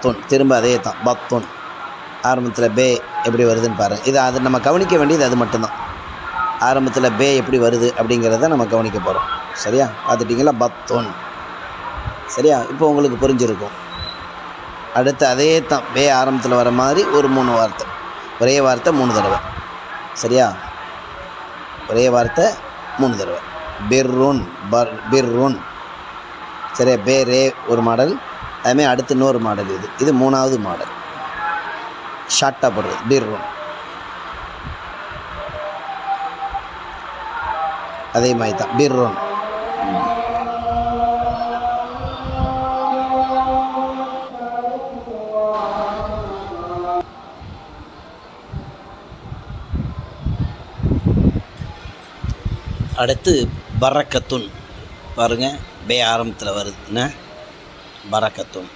பத்துன், திரும்ப அதே தான் பத்துன். ஆரம்பத்தில் பே எப்படி வருதுன்னு பாருங்கள். இது அது நம்ம கவனிக்க வேண்டியது அது மட்டும்தான். ஆரம்பத்தில் பே எப்படி வருது அப்படிங்கிறத நம்ம கவனிக்க போகிறோம். சரியா? பார்த்துட்டிங்களா? பத்துன். சரியா? இப்போ உங்களுக்கு புரிஞ்சிருக்கும். அடுத்து அதே தான் பே ஆரம்பத்தில் வர மாதிரி ஒரு 3 வார்த்தை, ஒரே வார்த்தை 3 தடவை. சரியா? ஒரே வார்த்தை 3 தடவை. பிர்ருன், பிர்ருன். சரியா? பே ரே ஒரு மாடல், அதுமாதிரி அடுத்து இன்னொரு மாடல். இது 3வது மாடல். ஷார்ட்டாக போடுறது பிர்ருன். அதே மாதிரி தான் பிர்ருன். அடுத்து பரக்கத்துன். பாருங்கள், பே ஆரம்பத்தில் வருதுன்னா பரக்கத்துன்.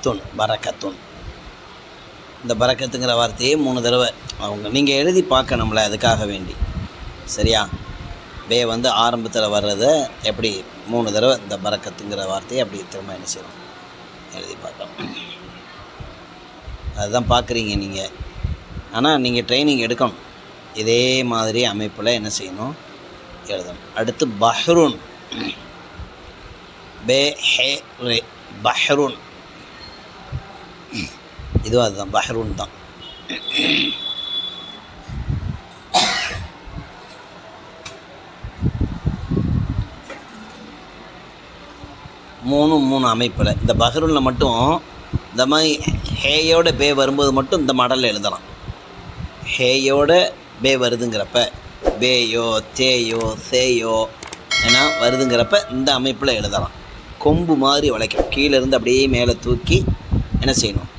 துன், பரக்கத்துன். இந்த பரக்கத்துங்கிற வார்த்தையே 3 தடவை நீங்கள் எழுதி பார்க்கணும்ல, அதுக்காக வேண்டி. சரியா? பே ஆரம்பத்தில் வர்றதை எப்படி 3 தடவை இந்த பரக்கத்துங்கிற வார்த்தையை அப்படி திரும்ப என்ன செய்யணும், எழுதி பார்க்கணும். அதுதான் பார்க்குறீங்க நீங்கள். ஆனால் நீங்கள் ட்ரைனிங் எடுக்கணும். இதே மாதிரி அமைப்பில் என்ன செய்யணும், எழுதணும். அடுத்து பஹ்ருன். பே ஹே ரே, பஹ்ருன். இதுவும் அதுதான், பஹ்ருன் தான். மூணு அமைப்பில். இந்த பஹ்ருனில் மட்டும் இந்த மாதிரி ஹேயோட பே வரும்போது மட்டும் இந்த மாடலில் எழுதலாம். ஹேயோட பே வருதுங்கிறப்ப, பேயோ தேயோ சேயோ ஏன்னா வருதுங்கிறப்ப இந்த அமைப்பில் எழுதலாம். கொம்பு மாதிரி வளைக்கும், கீழேருந்து அப்படியே மேலே தூக்கி என்ன செய்யணும்,